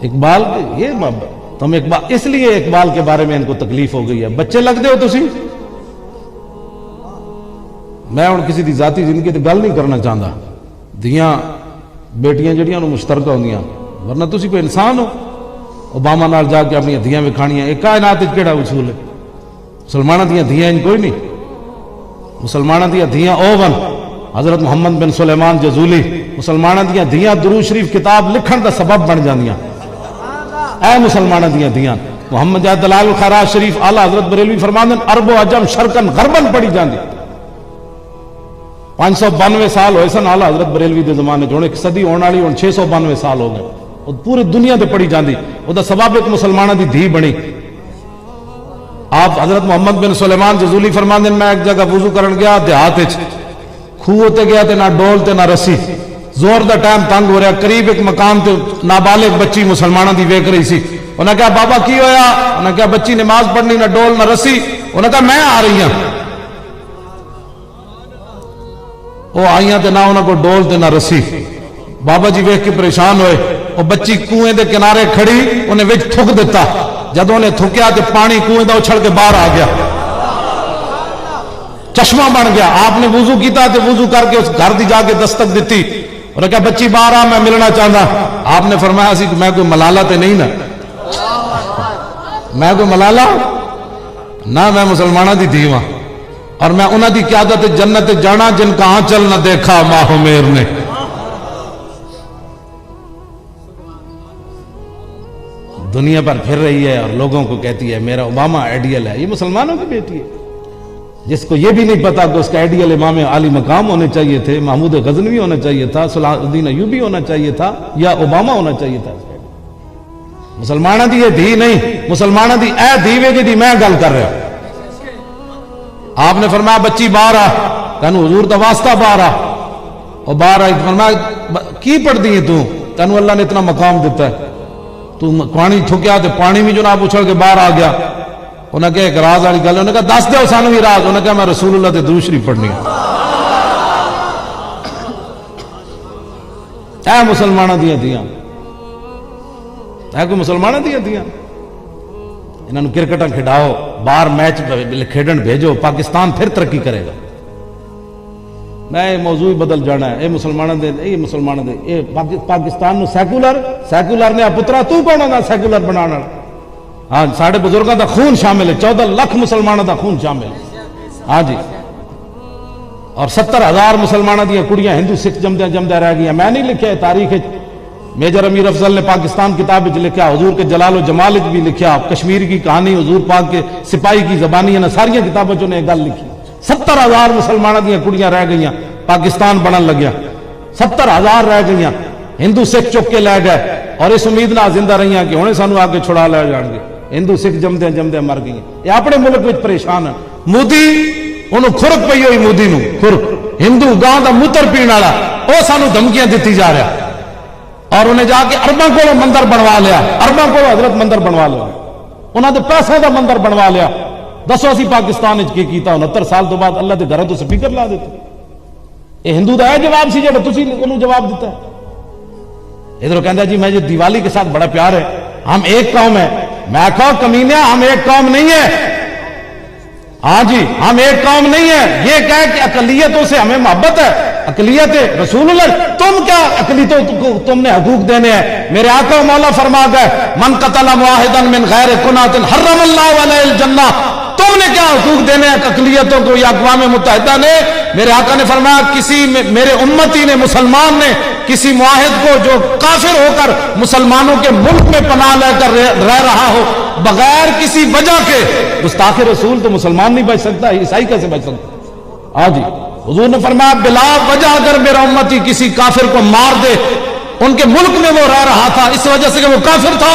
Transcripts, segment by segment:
اقبال یہ تم اقبال، اس لیے اقبال کے بارے میں ان کو تکلیف ہو گئی ہے. بچے لگتے ہو تسی. میں ہوں کسی دی ذاتی زندگی تے گل نہیں کرنا چاہتا. دیاں بیٹیاں جڑیاں نو مشترکہ ہوندیاں، ورنہ تسی کوئی انسان ہو. اوباما نال جا کے اپنی دھیاں وکھاڑیاں، ایک کائنات وچ کیڑا اصول ہے؟ مسلماناں دیاں دھیاں کوئی نہیں. مسلماناں دیاں دھیاں اوون حضرت محمد بن سلیمان جزولی، مسلماناں دیاں دھیاں درود شریف کتاب لکھن دا سبب بن جاندیاں. اے مسلماناں دیاں دھیاں محمد جا دلائل الخیرات شریف اعلی حضرت بریلوی فرماندے عرب و عجم شرقن غربن پڑھی جاندی. 592 سال ہوئے سن اعلی حضرت بریلوی دے زمانے جو ایک صدی ہونے والی، 692 سال ہو گئے. اور پوری دنیا تے پڑھی جاندی. او دا سبب ایک مسلماناں دی دھی بنی. آپ حضرت محمد بن سلیمان جزولی فرماندے میں ایک جگہ وضو کرن گیا دیہات وچ، کھوہ تے گیا تے نہ ڈول تے نہ رسی، زور دا ٹائم تنگ ہو رہا. قریب ایک مقام تے نابالغ بچی مسلمانوں دی ویکھ رہی سی. انہاں کہا بابا کی ہویا؟ انہاں کہا بچی نماز پڑھنی، نہ ڈول نہ رسی. انہاں کہا میں آ رہی ہوں. وہ آئیاں تے نہ انہاں کو ڈول تے نہ رسی. بابا جی ویکھ کے پریشان ہوئے. وہ بچی کنویں دے کنارے کھڑی، انہیں وچ تھک دیتا. جدوں انہیں تھکیا تے پانی کنویں دا اچھل کے باہر آ گیا، چشمہ بن گیا. آپ نے وضو کیتا تے وضو کر کے اس گھر دی جا کے دستک دیتی. اور کہا بچی باہر آ، میں ملنا چاہتا. آپ نے فرمایا سی میں کوئی ملالہ تے نہیں نا، میں کوئی ملالہ نہ، میں مسلمانہ دی دھی ہاں. اور میں انہاں دی قیادت جنت جانا جن کا آنچل نہ دیکھا ماہ میر نے. دنیا پر پھر رہی ہے اور لوگوں کو کہتی ہے میرا اوباما آئیڈیل ہے. یہ مسلمانوں کی بیٹی ہے جس کو یہ بھی نہیں پتا کہ اس کا آئیڈیل امام عالی مقام ہونے چاہیے تھے، محمود غزنوی ہونا چاہیے تھا، صلاح الدین ایوبی ہونا چاہیے تھا، یا اوباما ہونا چاہیے تھا. مسلمانہ دی یہ دھی نہیں، مسلمانہ دی اے دھیوے کی دی میں گل کر رہا. آپ نے فرمایا بچی باہر آ، تینوں حضور دا واسطہ باہر آ. اور باہر آئی. فرمایا کی پڑھ دی ہے تینوں اللہ نے اتنا مقام دیتا ہے، تو پانی تھکیا تو پانی بھی جناب اچھل کے باہر آ گیا. انہوں نے کہا ایک راز والی گل. انہوں نے کہا دس دیو سانو بھی راز. انہوں نے کہا میں رسول اللہ تے درود شریف پڑھنی ہے. اے مسلمانہ دیاں دیاں، اے کوئی مسلمانہ دیاں دیاں. انہوں نے کرکٹاں کھڑاؤ، باہر میچ کھیڈن بھیجو، پاکستان پھر ترقی کرے گا. میں موضوع بدل جانا ہے. اے مسلمانہ دے، اے مسلمانہ دے، اے پاکستان نو سیکولر نے پترا تو کون ہونا سیکولر بنانا؟ ہاں ساڑھے بزرگاں دا خون شامل ہے، 14 لاکھ مسلمانوں دا خون شامل ہے. ہاں جی. اور 70,000 مسلمانوں دیا کڑیاں ہندو سکھ جمدے رہ گئی. میں نہیں لکھا ہے تاریخ، میجر امیر افضل نے پاکستان کتاب لکھا، حضور کے جلال و جمال بھی لکھا، کشمیر کی کہانی حضور پاک کے سپاہی کی زبانی ہے، ساری کتابوں نے گل لکھی. 70,000 مسلمانوں دیا کڑیاں رہ گئیاں، پاکستان بنن لگیا. 70,000 رہ گئیاں، ہندو سکھ چک کے لے گئے اور اس امید نہ زندہ رہیاں کہ ہنے سانو آگے چھڑا لے جان گے. ہندو سکھ جمدے مر گئی. یہ اپنے ملک میں پریشان ہے. مودی انہوں خرک پئی ہوئی، مودی نو خرک، ہندو گاں دا موتر پین والا، وہ سانو دھمکیاں دیتی جا رہا. اور انہیں جا کے ارباں کو مندر بنوا لیا، ارباں کو حضرت مندر بنوا لیا، انہوں نے پیسے دا مندر بنوا لیا. دسو اسی پاکستان کی کیتا 69 سال تو بعد اللہ دے گھر تو سپیکر لا دیتے. یہ ہندو دا ہے جواب سی جب تسی انہوں جواب دیتا ہے. ادھر کہندا جی میں دیوالی کے ساتھ بڑا پیار ہے، ہم ایک قوم ہے. میں کہا کمینیا ہم ایک قوم نہیں ہے. ہاں جی ہم ایک قوم نہیں ہے. یہ کہہ کہ اقلیتوں سے ہمیں محبت ہے، اقلیت رسول اللہ، تم کیا اقلیتوں کو تم نے حقوق دینے ہیں؟ میرے آقا و مولا فرما گئے من قتل معاہدا من غیر کنات حرم اللہ علیہ الجنہ. تم نے کیا حقوق دینے ہیں اقلیتوں کو یا اقوام متحدہ نے؟ میرے آقا نے فرمایا کسی میرے امتی نے، مسلمان نے کسی معاہد کو جو کافر ہو کر مسلمانوں کے ملک میں پناہ لے کر رہ رہا ہو بغیر کسی وجہ کے، گستاخ رسول تو مسلمان نہیں بچ سکتا، عیسائی کیسے بچ سکتا؟ ہاں جی حضور نے فرمایا بلا وجہ اگر میرا امتی کسی کافر کو مار دے، ان کے ملک میں وہ رہ رہا تھا اس وجہ سے کہ وہ کافر تھا،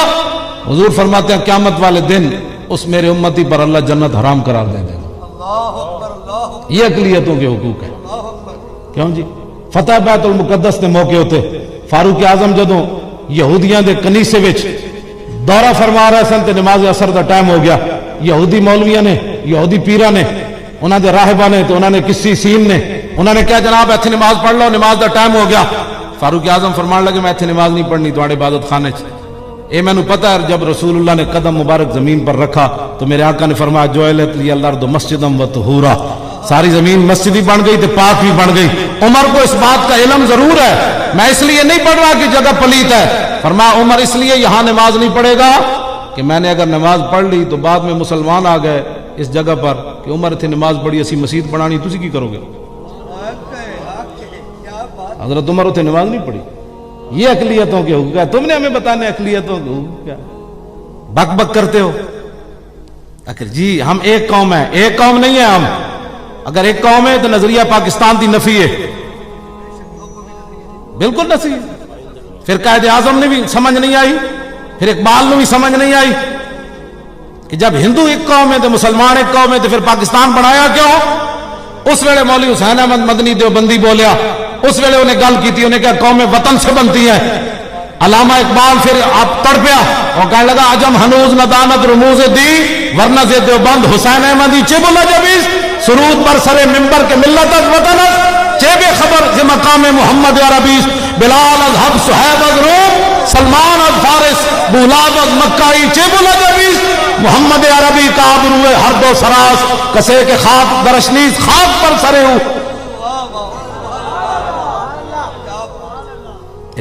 حضور فرماتے ہیں قیامت والے دن اس میرے امتی پر اللہ جنت حرام قرار دے دے گا. یہ اقلیتوں کے حقوق ہے. کیوں جی فتح بیت المقدس کے موقع ہوتے فاروق اعظم جدوں یہودیاں دے کنیسے وچ دورہ فرما رہے سن تے نماز عصر دا ٹائم ہو گیا. یہودی مولویاں نے، یہودی پیراں نے، انہاں دے راہباں نے تے انہاں نے کسی سین نے انہوں نے کہا جناب ایتھے نماز پڑھ لو, نماز دا ٹائم ہو گیا. فاروق اعظم فرمان لگے میں ایتھے نماز نہیں پڑھنی تواڈے عبادت خانے چ. اے میں نے پتا ہے جب رسول اللہ نے قدم مبارک زمین پر رکھا تو میرے آقا نے فرمایا جعلت لی الارض مسجدا وطہورا, ساری زمین مسجد بھی بن گئی تو پاک بھی بن گئی. عمر کو اس بات کا علم ضرور ہے, میں اس لیے نہیں پڑھ رہا کہ جگہ پلیت ہے. فرمایا عمر اس لیے یہاں نماز نہیں پڑھے گا کہ میں نے اگر نماز پڑھ لی تو بعد میں مسلمان آ گئے اس جگہ پر کہ عمر تھے نماز پڑھی اسی مسجد بنانی, تسی کی کرو گے؟ حضرت عمر اتنے نماز نہیں پڑھی. یہ اقلیتوں کے حقوق ہے, تم نے ہمیں بتانے اقلیتوں کے حقوق کیا, بک بک کرتے ہو. جی ہم ایک قوم ہیں, ایک قوم نہیں ہے ہم. اگر ایک قوم ہے تو نظریہ پاکستان دی نفی ہے, بالکل نفی. پھر قائد اعظم نے بھی سمجھ نہیں آئی, پھر اقبال نے بھی سمجھ نہیں آئی کہ جب ہندو ایک قوم ہے تو مسلمان ایک قوم ہے تو پھر پاکستان بنایا کیوں؟ اس ویلے مولوی حسین احمد مدنی دیوبندی بولیا, اس ویلے انہیں گل کی تھی, انہیں کہا قومیں وطن سے بنتی ہیں. علامہ اقبال پھر آپ تڑپیا اور کہنے لگا عجم ہنوز ندانت رموز دی ورنہ سے دیوبند حسین احمدی چے بولا جبیز سرود بر سر ممبر کے ملت از وطن از چے بے خبر سے مقام محمد عربیز بلال از حب صہیب از روم سلمان از فارس بولاد از مکائی چے بولا جبیز محمد عربی کا آبروئے ہر دو سراس کسے کے خاک درشنیز خاک پر سرے ہو.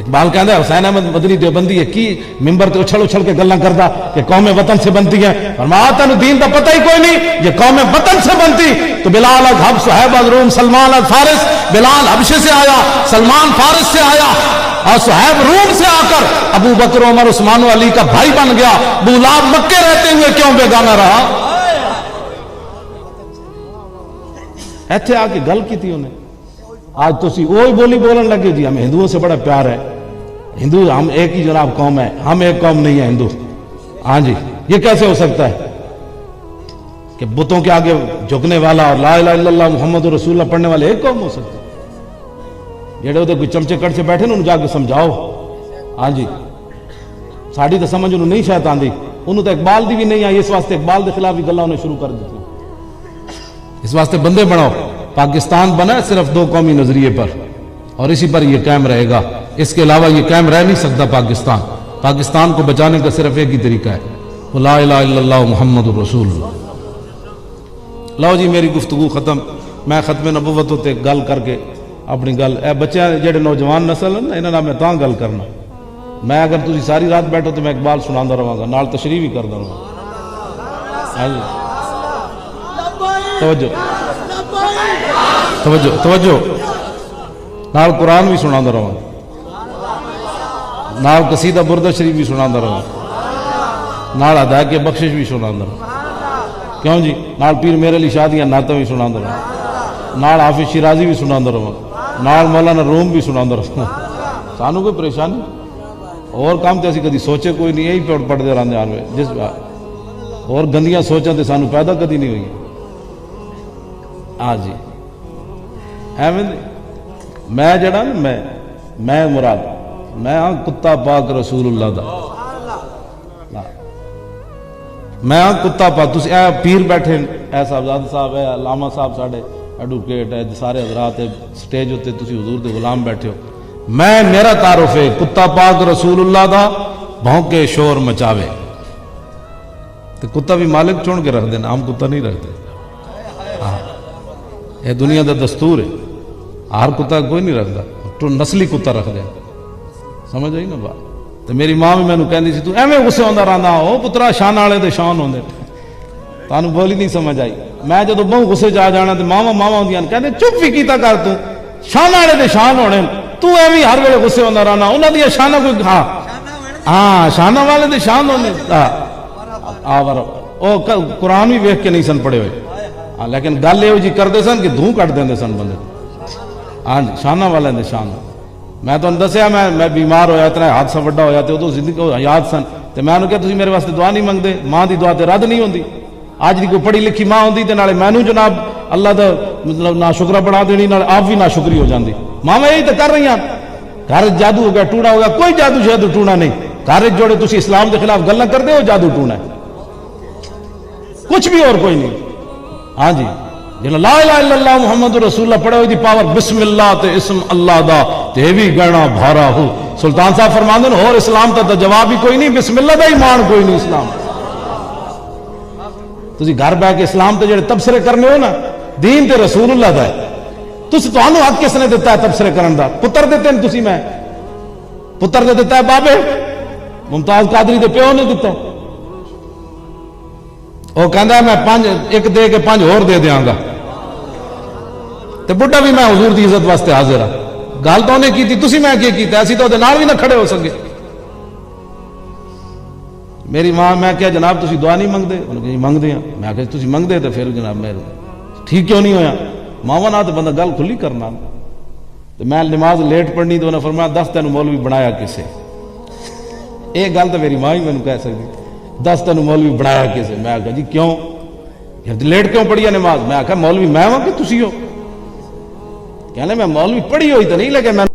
اقبال کہتا ہے حسین احمد مدنی دیوبندی ہے کی ممبر تے اچھل اچھل کے گلاں کردا کہ قومیں وطن سے بنتی ہیں. فرمایا تینوں دین دا پتہ ہی کوئی نہیں, یہ قومیں وطن سے بنتی تو بلال از حب صہیب از روم سلمان از فارس, بلال حبشے سے آیا, سلمان فارس سے آیا اور صہیب روم سے آ کر ابو بکر عمر عثمان و علی کا بھائی بن گیا. بولاد مکے رہتے ہوئے کیوں بیگانہ رہا؟ ایتھے آ کے گل کی تھی انہیں. آج تو وہی بولی بولن لگے جی ہمیں ہندوؤں سے بڑا پیار ہے, ہندو ہم ایک ہی جناب قوم ہے, ہم ایک قوم نہیں ہے ہندو. ہاں جی یہ کیسے ہو سکتا ہے کہ بتوں کے آگے جھکنے والا اور لا الہ الا اللہ محمد رسول اللہ پڑھنے والے ایک قوم ہو سکتے ہیں؟ جڑے ادھر کوئی چمچے کٹ سے بیٹھے نا انہوں جا کے سمجھاؤ. ہاں جی ساڑی تو سمجھ انہوں نہیں شاید آندی, انہوں تو اقبال دی بھی نہیں آئی, اس واسطے اقبال کے خلاف بھی گلہ انہیں شروع کر دیتی. اس واسطے بندے بناؤ. پاکستان بنا صرف دو قومی نظریے پر اور اسی پر یہ قائم رہے گا, اس کے علاوہ یہ قائم رہ نہیں سکتا. پاکستان پاکستان کو بچانے کا صرف ایک ہی طریقہ ہے, لا الہ الا اللہ محمد رسول اللہ. لو جی میری گفتگو ختم. میں ختم نبوت تے گل کر کے اپنی گل اے بچے جڑے نوجوان نسل ہیں انہاں نال میں تاں گل کرنا. میں اگر تسی ساری رات بیٹھو تو میں اقبال سناندا رہاں گا, نال تشریح بھی کردا رہاں گا. توجہ توجہ توجہ, نال قرآن بھی سناندا رہاں, نال قصیدہ بردہ شریف بھی سناندا رہاں, نال ہدایت کے بخشش بھی سناندا رہاں. کیوں جی نال پیر میرے علی شاہ دیاں نعتاں بھی سناندا رہاں, نال حافظ شیرازی بھی سناندا رہاں, نال مولانا روم بھی سناندا رہاں. سانو کوئی پریشانی اور کام تے اسی کدی سوچے کوئی نہیں, یہی پڑھتے رہندے آن میں جس اور گندیاں سوچاں تے سانو پیدا کدی نہیں ہوئی. ہاں جی ایویں میں جڑا نا میں مراد میں ہاں کتا پاک رسول اللہ دا, میں ہاں کتا پاک. تسی اے پیر بیٹھے اے صاحبزادہ صاحب اے علامہ صاحب ساڈے ایڈوکیٹ ہے سارے حضرات سٹیج ہوتے تسی حضور دے غلام بیٹھے ہو. میں میرا تعارف ہے کتا پاک رسول اللہ دا بھونکے شور مچاوے. تو کتا بھی مالک چن کے رکھ دینا, ہم کتا نہیں رکھتے. ہاں یہ دنیا دا دستور ہے, ہر کتا کوئی نہیں رکھتا, تو نسلی کتا رکھ دے. سمجھ آئی نا بات؟ تو میری ماں بھی مینوں کہندی سی تو ایویں غصے ہوندا رہندا, او پترا شان والے دے شان ہوندے. تانوں بولی نہیں سمجھ آئی. میں جدوں بہوں غصے چ آ جانا تے ماواں ہوندیاں کہندے چپ بھی کیتا کر تو شان والے دے شان ہونے, تو ایویں ہر ویلے غصے ہوندا رہنا. انہاں دی شاناں کوئی ہاں شاناں والے دے شان ہوندے. او قرآن بھی ویکھ کے نہیں سن پڑھے ہوئے, لیکن گل یہ جی کرتے سن کہ دھوں کٹ دیں سن بندے. ہاں جی شانہ والے دے شان. میں تو دسیا میں بیمار ہویا, اتنا حادثہ وڈا ہویا تو ادو زندگی یاد سن, تو میں نے کہا تسی میرے واسطے دعا نہیں منگتے. ماں دی دعا تے رد نہیں ہوندی. اج دی کوئی پڑھی لکھی ماں ہوندی تے نالے مینوں جناب اللہ دا مطلب ناشکرا بنا دینی, نال آپ بھی ناشکری ہو جاندی. ماں یہی تو کر رہی ہیں. گھر جادو ہو گیا, ٹونا ہو گیا, کوئی جادو شادو ٹونا نہیں. گھر جوڑے تسی اسلام کے خلاف گلاں کرتے ہو جادو ٹونا ہے, کچھ بھی اور کوئی نہیں. ہاں جی جنہاں لا الہ الا اللہ محمد رسول اللہ پڑھے ہوئی دی پاور بسم اللہ تے اسم اللہ دا تے بھی گنا بھارا ہو. سلطان صاحب فرماندے نے اور اسلام تا جواب ہی کوئی نہیں, بسم اللہ دا ایمان کوئی نہیں اسلام. تسی گھر بیٹھ کے اسلام تے جڑے تبصرے کرنے ہو نا, دین تے رسول اللہ دا ہے. تسی تانوں حق کس نے دیتا ہے تبصرے کرن دا؟ پتر دیتے ہیں تسی, میں پتر دے دیتا ہے بابے, ممتاز قادری دے پیو نے دیتا ہے. وہ کہندا ہے میں ایک دے کے 5 اور دے دیاں گا, تے بڈھا بھی میں حضور دی عزت واسطے حاضر ہاں. گل تو انہیں کی تھی, میں کی کیتا, اسی تو دے نال بھی نہ کھڑے ہو سکے. میری ماں, میں کیا جناب تسی دعا نہیں منگدے؟ انہوں نے کہا منگدے ہیں. میں کہا تسی منگدے تے پھر جناب میں ٹھیک کیوں نہیں ہویا؟ ماوا نہ تے بندہ گل کھلی کرنا. تو میں نماز لیٹ پڑھنی تو انہیں فرمایا 10 تینوں مولوی بنایا کسے. ایک گل تو میری ماں ہی میں کہہ سکتی, 10 تینوں مولوی بنایا کسے. میں کہا جی کیوں لیٹ کیوں پڑھی ہے نماز؟ میں کہا مولوی میں ہوں کہ تسی ہو؟ کہنے میں مولوی پڑھی ہوئی تو نہیں, لیکن میں